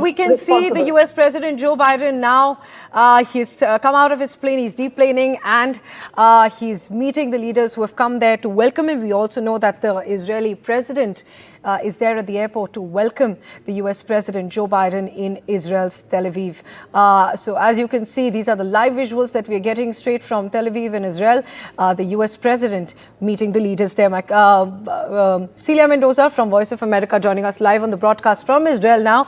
we can see the U.S. President Joe Biden now. He's come out of his plane. He's deplaning and he's meeting the leaders who have come there to welcome him. We also know that the Israeli president is there at the airport to welcome the U.S. President Joe Biden in Israel's Tel Aviv. So as you can see, these are the live visuals that we're getting straight from Tel Aviv in Israel. The U.S. President meeting the leaders there. Celia Mendoza from Voice of America joining us live on the broadcast from Israel now.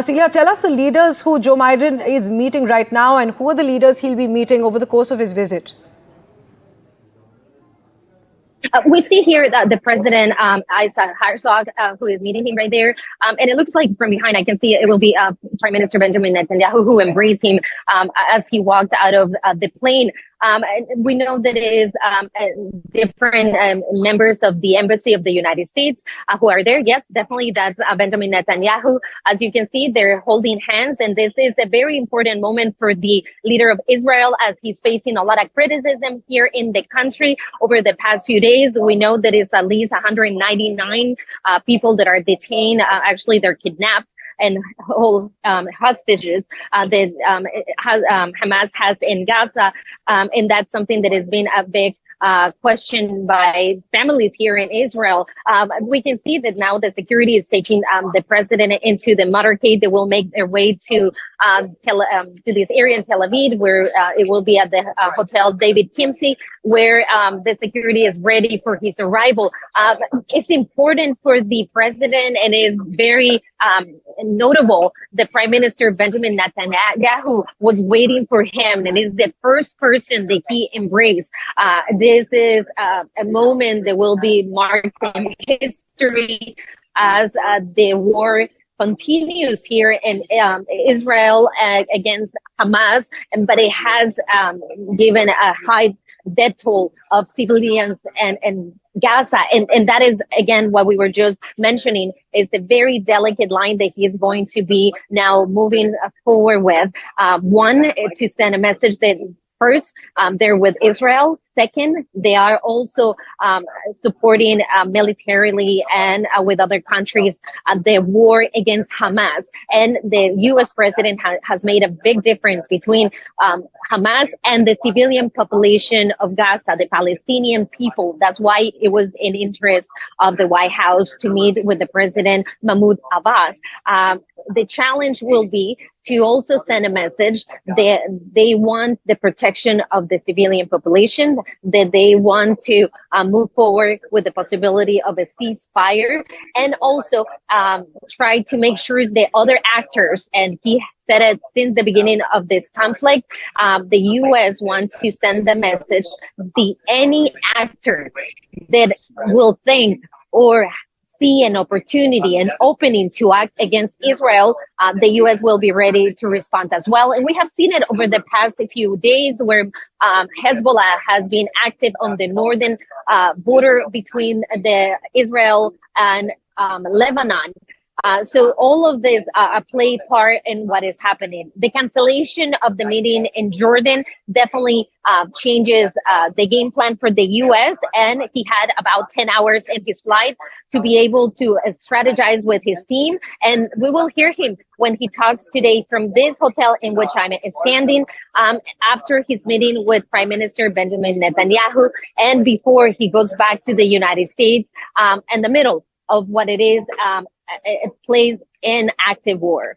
Celia, tell us the leaders who Joe Biden is meeting right now and who are the leaders he'll be meeting over the course of his visit. We see here that the president, Isaac Herzog, who is meeting him right there. And it looks like from behind, I can see it will be Prime Minister Benjamin Netanyahu who embraced him as he walked out of the plane. We know that it is different members of the Embassy of the United States who are there. Yes, definitely that's Benjamin Netanyahu. As you can see, they're holding hands. And this is a very important moment for the leader of Israel as he's facing a lot of criticism here in the country over the past few days. We know that it's at least 199 people that are detained. Actually, they're kidnapped and hold hostages that Hamas has in Gaza. And that's something that has been a big question by families here in Israel. We can see that now the security is taking the president into the motorcade. They will make their way to this area in Tel Aviv, where it will be at the Hotel David Kimsey, where the security is ready for his arrival. It's important for the president and is very notable. The Prime Minister Benjamin Netanyahu was waiting for him and is the first person that he embraced. This is a moment that will be marked in history as the war continues here in Israel against Hamas, but it has given a high death toll of civilians and Gaza. And that is, again, what we were just mentioning. It's a very delicate line that he is going to be now moving forward with. One, to send a message that first, they're with Israel. Second, they are also supporting militarily and with other countries the war against Hamas. And the U.S. president has made a big difference between Hamas and the civilian population of Gaza, the Palestinian people. That's why it was in interest of the White House to meet with the president, Mahmoud Abbas. The challenge will be to also send a message that they want the protection of the civilian population, that they want to move forward with the possibility of a ceasefire, and also try to make sure the other actors, and he said it since the beginning of this conflict, the U.S. wants to send the message that any actor that will think or see an opportunity, an opening to act against Israel, the U.S. will be ready to respond as well. And we have seen it over the past few days where Hezbollah has been active on the northern border between the Israel and Lebanon. So all of this play part in what is happening. The cancellation of the meeting in Jordan definitely changes the game plan for the U.S. And he had about 10 hours in his flight to be able to strategize with his team. And we will hear him when he talks today from this hotel in which I'm standing after his meeting with Prime Minister Benjamin Netanyahu and before he goes back to the United States in the middle of what it is, it plays in active war.